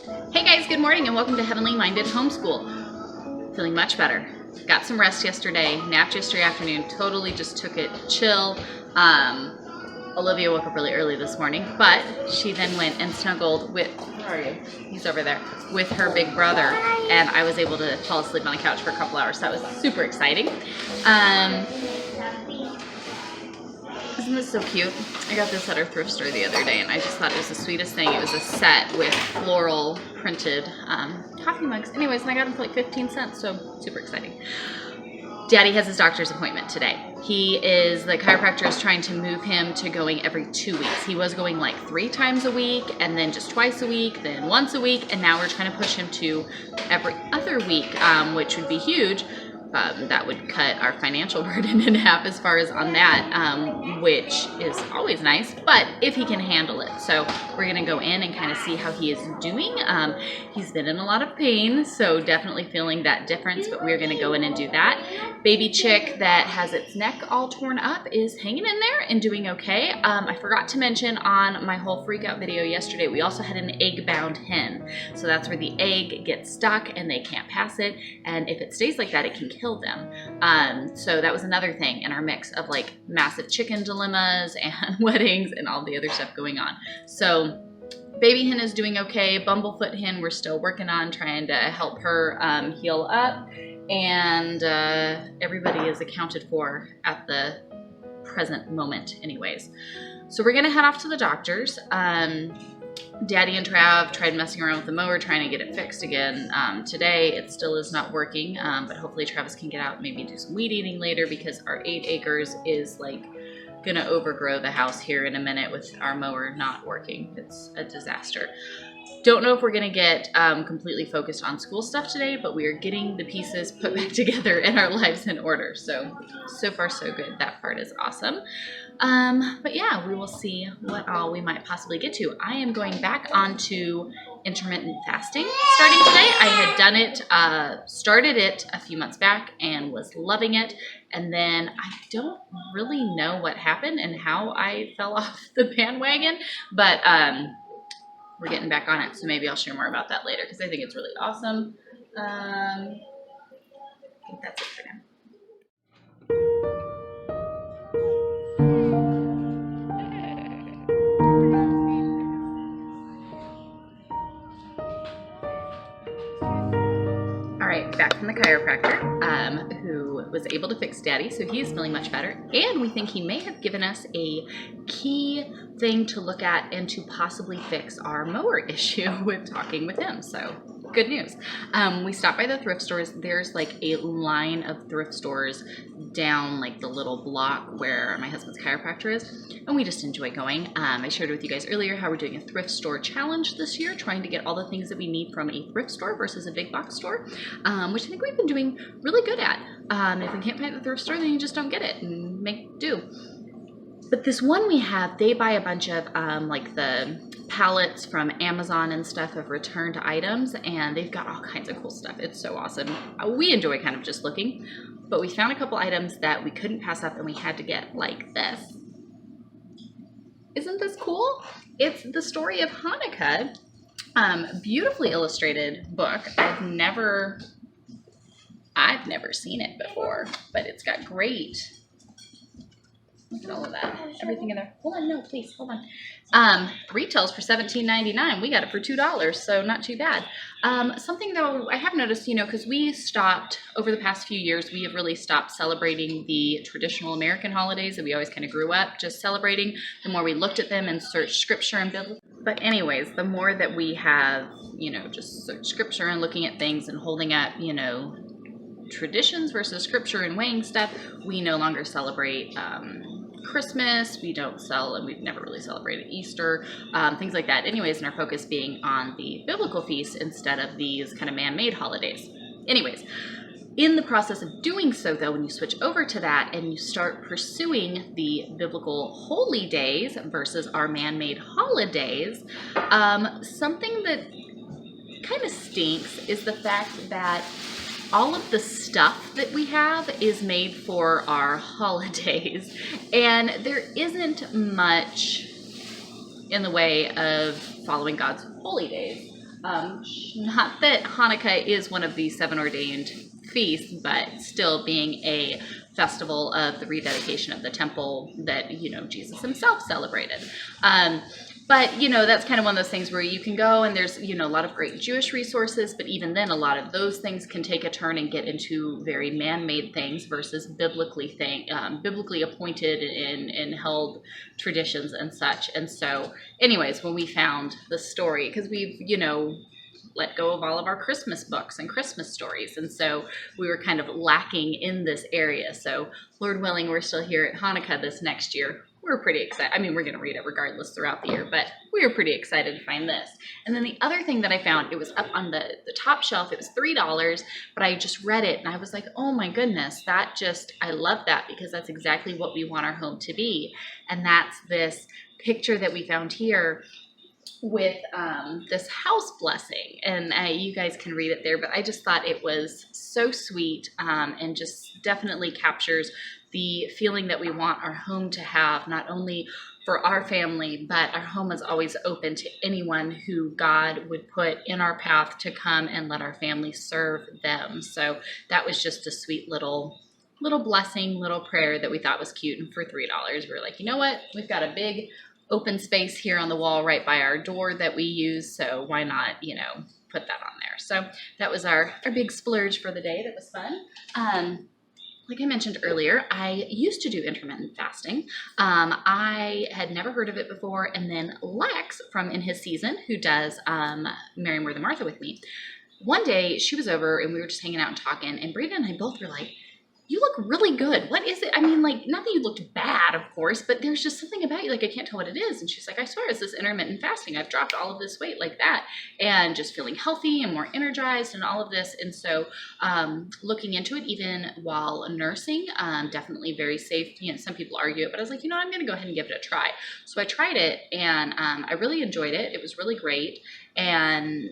Hey guys, good morning and welcome to Heavenly Minded Homeschool. Feeling much better. Got some rest yesterday, napped yesterday afternoon, totally just took it chill. Olivia woke up really early this morning, but she then went and snuggled with, where are you? He's over there, with her big brother, and I was able to fall asleep on the couch for a couple hours, so that was super exciting. Isn't this so cute? I got this at our thrift store the other day, and I just thought it was the sweetest thing. It was a set with floral printed coffee mugs. Anyways, and I got them for like 15 cents, so super exciting. Daddy has his doctor's appointment today. The chiropractor is trying to move him to going every 2 weeks. He was going like 3 times a week, and then just twice a week, then once a week, and now we're trying to push him to every other week, which would be huge. That would cut our financial burden in half as far as on that, which is always nice, but if he can handle it. So we're going to go in and kind of see how he is doing. He's been in a lot of pain, so definitely feeling that difference, but we're going to go in and do that. Baby chick that has its neck all torn up is hanging in there and doing okay. I forgot to mention on my whole freak out video yesterday, we also had an egg bound hen. So that's where the egg gets stuck and they can't pass it, and if it stays like that, it can kill them. So that was another thing in our mix of like massive chicken dilemmas and weddings and all the other stuff going on. So baby hen is doing okay. Bumblefoot hen, we're still working on trying to help her heal up, and everybody is accounted for at the present moment anyways. So we're gonna head off to the doctor's. Daddy and Trav tried messing around with the mower, trying to get it fixed again today. It still is not working, but hopefully Travis can get out and maybe do some weed eating later, because our 8 acres is like gonna overgrow the house here in a minute with our mower not working. It's a disaster. Don't know if we're gonna get completely focused on school stuff today, but we are getting the pieces put back together and our lives in order. So far so good. That part is awesome. But yeah, we will see what all we might possibly get to. I am going back onto intermittent fasting starting today. I had done it, started it a few months back and was loving it. And then I don't really know what happened and how I fell off the bandwagon, but we're getting back on it, so maybe I'll share more about that later, because I think it's really awesome. I think that's it for now. All right, back from the chiropractor, who was able to fix Daddy, so he is feeling much better, and we think he may have given us a key thing to look at and to possibly fix our mower issue with talking with him. So good news. We stopped by the thrift stores. There's like a line of thrift stores down like the little block where my husband's chiropractor is, and we just enjoy going. I shared with you guys earlier how we're doing a thrift store challenge this year, trying to get all the things that we need from a thrift store versus a big box store, which I think we've been doing really good at. If we can't find the thrift store, then you just don't get it and make do. But this one we have, they buy a bunch of like the pallets from Amazon and stuff of returned items, and they've got all kinds of cool stuff. It's so awesome. We enjoy kind of just looking, but we found a couple items that we couldn't pass up and we had to get, like this. Isn't this cool? It's the story of Hanukkah. Beautifully illustrated book. I've never seen it before, but it's got great. Look at all of that. Everything in there. Hold on, no, please, hold on. Retails for $17.99. We got it for $2, so not too bad. Something though I have noticed, because we stopped, over the past few years, we have really stopped celebrating the traditional American holidays that we always kind of grew up just celebrating. The more we looked at them and searched scripture and biblical. But anyways, the more that we have, just searched scripture and looking at things and holding up, traditions versus scripture and weighing stuff, we no longer celebrate Christmas, we don't and we've never really celebrated Easter, things like that. Anyways, and our focus being on the biblical feasts instead of these kind of man-made holidays. Anyways, in the process of doing so though, when you switch over to that and you start pursuing the biblical holy days versus our man-made holidays, something that kind of stinks is the fact that all of the stuff that we have is made for our holidays, and there isn't much in the way of following God's holy days. Not that Hanukkah is one of the 7 ordained feasts, but still being a festival of the rededication of the temple that, Jesus himself celebrated. But, that's kind of one of those things where you can go and there's, a lot of great Jewish resources, but even then a lot of those things can take a turn and get into very man-made things versus biblically appointed and held traditions and such. And so anyways, when we found the story, because we've, let go of all of our Christmas books and Christmas stories. And so we were kind of lacking in this area. So Lord willing, we're still here at Hanukkah this next year. We're pretty excited. I mean, we're going to read it regardless throughout the year, but we were pretty excited to find this. And then the other thing that I found, it was up on the top shelf. It was $3, but I just read it and I was like, oh my goodness, I love that because that's exactly what we want our home to be. And that's this picture that we found here with this house blessing, and you guys can read it there, but I just thought it was so sweet and just definitely captures the feeling that we want our home to have, not only for our family, but our home is always open to anyone who God would put in our path to come and let our family serve them. So that was just a sweet little blessing, little prayer that we thought was cute. And for $3, we were like, you know what? We've got a big open space here on the wall right by our door that we use, so why not, put that on there. So that was our big splurge for the day. That was fun. Like I mentioned earlier, I used to do intermittent fasting. I had never heard of it before, and then Lex from In His Season, who does Mary More Than Martha with me, one day she was over and we were just hanging out and talking, and Brayden and I both were like, you look really good. What is it? I mean, like, not that you looked bad, of course, but there's just something about you, like, I can't tell what it is. And she's like, I swear, it's this intermittent fasting. I've dropped all of this weight like that, and just feeling healthy and more energized and all of this. And so looking into it, even while nursing, definitely very safe. Some people argue it, but I was like, I'm going to go ahead and give it a try. So I tried it, and I really enjoyed it. It was really great. And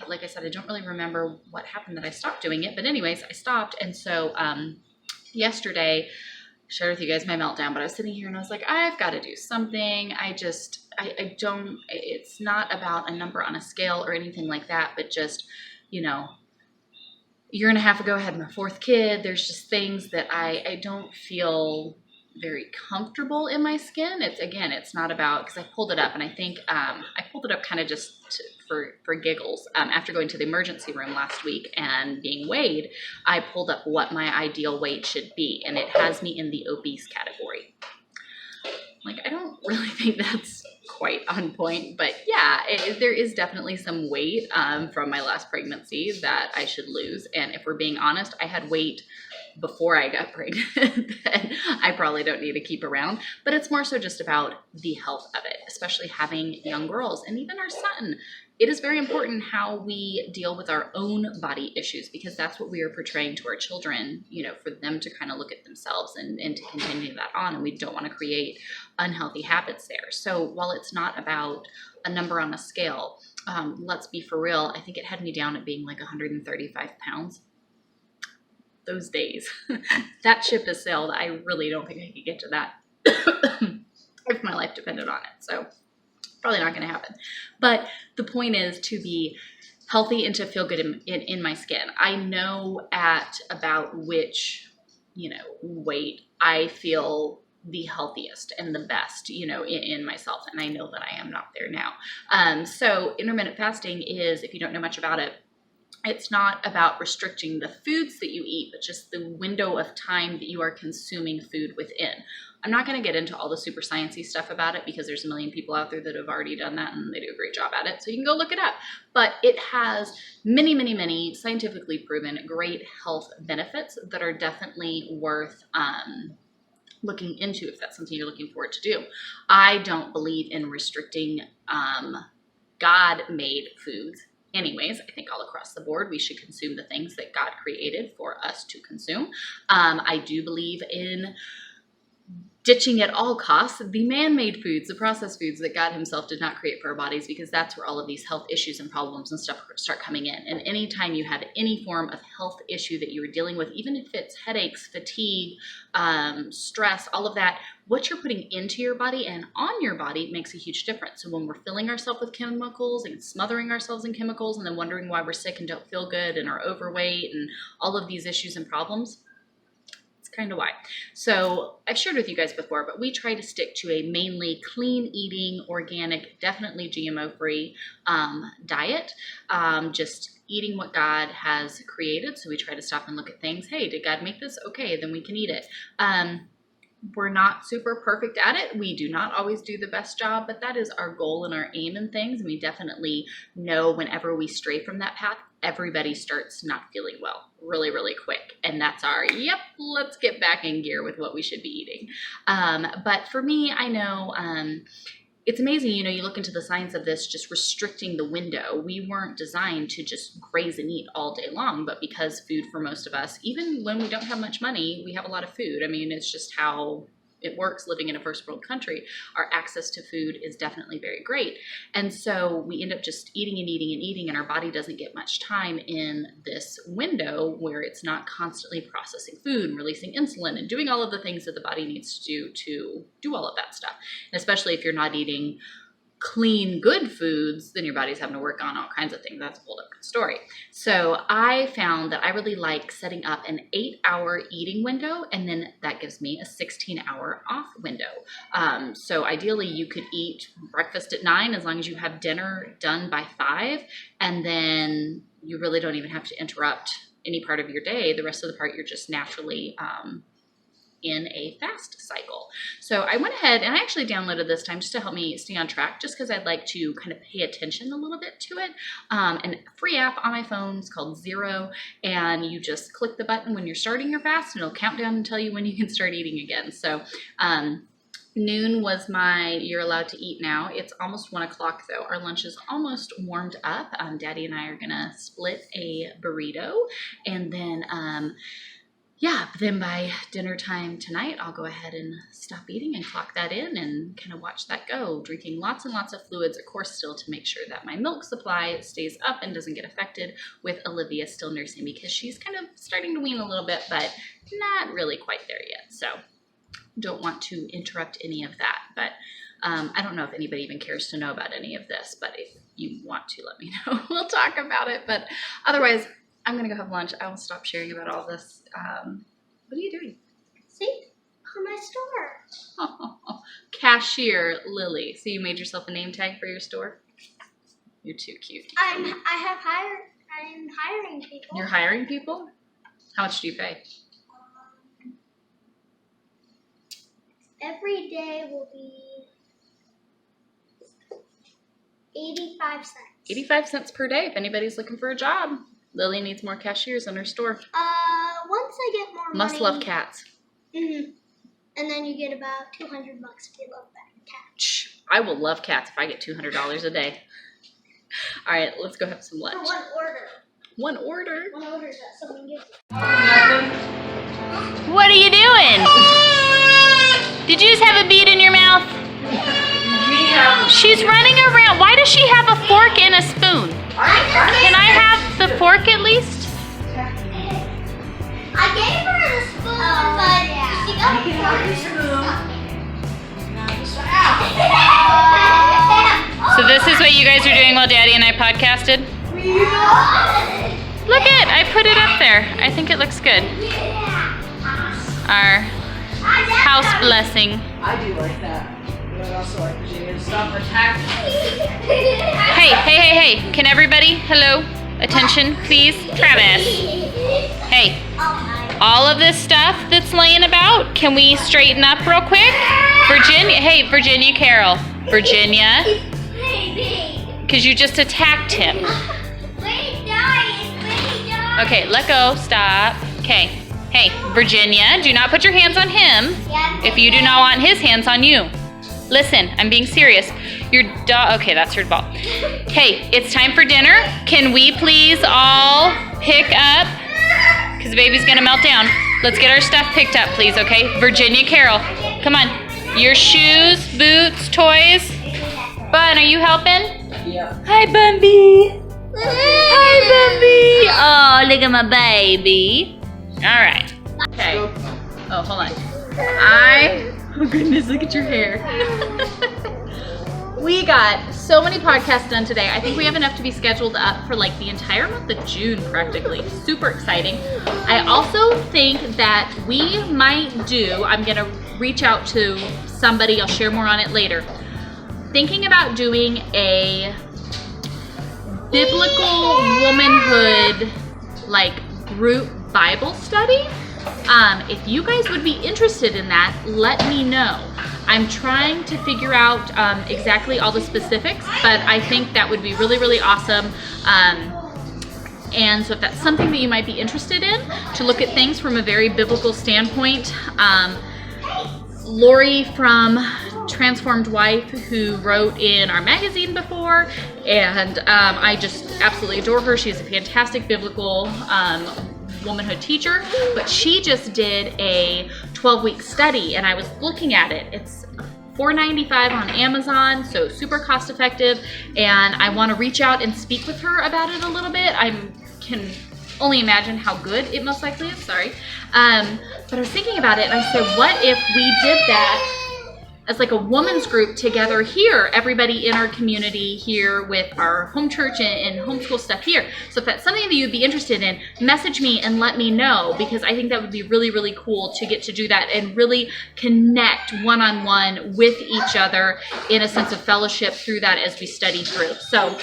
like I said, I don't really remember what happened that I stopped doing it. But anyways, I stopped. And so yesterday, I shared with you guys my meltdown, but I was sitting here and I was like, I've got to do something. I don't, it's not about a number on a scale or anything like that, but just, you're going to have to go ahead and my 4th kid. There's just things that I don't feel very comfortable in my skin. It's not about, because I pulled it up, and I think I pulled it up kind of just for giggles. After going to the emergency room last week and being weighed, I pulled up what my ideal weight should be, and it has me in the obese category. Like, I don't really think that's quite on point, but yeah, there is definitely some weight from my last pregnancy that I should lose. And if we're being honest, I had weight before I got pregnant that I probably don't need to keep around, but it's more so just about the health of it, especially having young girls and even our son. It is very important how we deal with our own body issues, because that's what we are portraying to our children, for them to kind of look at themselves and to continue that on. And we don't want to create unhealthy habits there. So while it's not about a number on a scale, let's be for real, I think it had me down at being like 135 pounds. Those days. That ship has sailed. I really don't think I could get to that if my life depended on it. So probably not going to happen. But the point is to be healthy and to feel good in my skin. I know at about which, weight I feel the healthiest and the best, in myself. And I know that I am not there now. So intermittent fasting is, if you don't know much about it, it's not about restricting the foods that you eat, but just the window of time that you are consuming food within. I'm not going to get into all the super sciencey stuff about it, because there's a million people out there that have already done that and they do a great job at it. So you can go look it up. But it has many, many, many scientifically proven great health benefits that are definitely worth looking into if that's something you're looking forward to do. I don't believe in restricting God-made foods. Anyways, I think all across the board, we should consume the things that God created for us to consume. I do believe in ditching at all costs the man-made foods, the processed foods that God himself did not create for our bodies, because that's where all of these health issues and problems and stuff start coming in. And anytime you have any form of health issue that you are dealing with, even if it's headaches, fatigue, stress, all of that, what you're putting into your body and on your body makes a huge difference. So when we're filling ourselves with chemicals and smothering ourselves in chemicals and then wondering why we're sick and don't feel good and are overweight and all of these issues and problems, kind of why. So I've shared with you guys before, but we try to stick to a mainly clean eating, organic, definitely GMO free diet, just eating what God has created. So we try to stop and look at things. Hey, did God make this? Okay, then we can eat it. We're not super perfect at it. We do not always do the best job, but that is our goal and our aim in things. And we definitely know whenever we stray from that path, everybody starts not feeling well really, really quick. And that's our, yep, let's get back in gear with what we should be eating. But for me, I know it's amazing, you know, you look into the science of this, just restricting the window. We weren't designed to just graze and eat all day long, but because food for most of us, even when we don't have much money, we have a lot of food. I mean, it's just how it works living in a first world country. Our access to food is definitely very great. And so we end up just eating and eating and eating, and our body doesn't get much time in this window where it's not constantly processing food and releasing insulin and doing all of the things that the body needs to do all of that stuff. And especially if you're not eating clean, good foods, then your body's having to work on all kinds of things. That's a whole different story. So I found that I really like setting up an 8-hour eating window, and then that gives me a 16-hour off window. So ideally you could eat breakfast at 9 as long as you have dinner done by 5, and then you really don't even have to interrupt any part of your day. The rest of the part you're just naturally in a fast cycle. So I went ahead and I actually downloaded this time just to help me stay on track, just because I'd like to kind of pay attention a little bit to it. An free app on my phone is called Zero, and you just click the button when you're starting your fast and it'll count down and tell you when you can start eating again. So noon was you're allowed to eat now. It's almost 1 o'clock though. Our lunch is almost warmed up. Daddy and I are gonna split a burrito, and then then by dinner time tonight, I'll go ahead and stop eating and clock that in and kind of watch that go, drinking lots and lots of fluids, of course, still to make sure that my milk supply stays up and doesn't get affected, with Olivia still nursing because she's kind of starting to wean a little bit, but not really quite there yet. So don't want to interrupt any of that. But I don't know if anybody even cares to know about any of this, but if you want to, let me know. We'll talk about it. But otherwise, I'm going to go have lunch. I will stop sharing about all this. What are you doing? See? On my store. Oh, cashier Lily. So you made yourself a name tag for your store? You're too cute. I'm hiring people. You're hiring people? How much do you pay? Every day will be 85 cents. 85 cents per day if anybody's looking for a job. Lily needs more cashiers in her store. Once I get more money. Must love cats. Mm-hmm. And then you get about $200 if you love that cat. I will love cats if I get $200 a day. All right, let's go have some lunch. For one order. One order? One order that someone gives you. What are you doing? Did you just have a bead in your mouth? She's running around. Why does she have a fork and a spoon? Can I have the fork at least? I gave her the spoon, but she got the So this is what you guys are doing while Daddy and I podcasted? Look it, I put it up there. I think it looks good. Our house blessing. I do like that. But I also like Virginia to stop attacking. Hey. Can everybody, hello, attention, please? Travis. Hey, all of this stuff that's laying about, can we straighten up real quick? Virginia Carol. Virginia. Because you just attacked him. Okay, let go, stop. Okay. Hey, Virginia, do not put your hands on him if you do not want his hands on you. Listen, I'm being serious. Your dog, okay, that's her ball. Hey, it's time for dinner. Can we please all pick up, because the baby's gonna melt down. Let's get our stuff picked up, please, okay? Virginia Carol, Come on. Your shoes, boots, toys. Bun, are you helping? Yeah. Hi, Bumby. Hi, Bumby. Oh, look at my baby. All right. Okay. Oh, hold on. Oh goodness, look at your hair. We got so many podcasts done today. I think we have enough to be scheduled up for like the entire month of June practically. Super exciting. I also think that we might do, I'm gonna reach out to somebody, I'll share more on it later. Thinking about doing a biblical womanhood like group Bible study. If you guys would be interested in that, let me know. I'm trying to figure out exactly all the specifics, but I think that would be really, really awesome. And so if that's something that you might be interested in, to look at things from a very biblical standpoint, Lori from Transformed Wife, who wrote in our magazine before, and I just absolutely adore her. She's a fantastic biblical womanhood teacher, but she just did a 12-week study, and I was looking at it. It's $4.95 on Amazon, so super cost effective, and I want to reach out and speak with her about it a little bit. I can only imagine how good it most likely is, sorry. But I was thinking about it, and I said, what if we did that as like a woman's group together here, everybody in our community here with our home church and homeschool stuff here. So if that's something that you'd be interested in, message me and let me know, because I think that would be really, really cool to get to do that and really connect one-on-one with each other in a sense of fellowship through that as we study through. So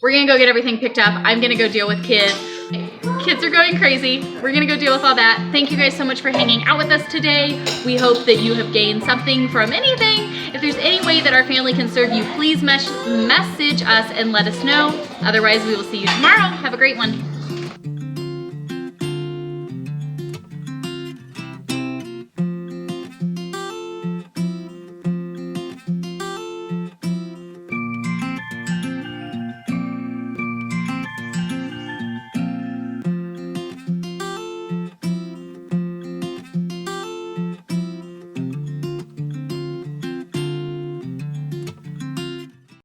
we're gonna go get everything picked up. I'm gonna go deal with kids. Kids are going crazy. We're gonna go deal with all that. Thank you guys so much for hanging out with us today. We hope that you have gained something from anything. If there's any way that our family can serve you, please message us and let us know. Otherwise, we will see you tomorrow. Have a great one.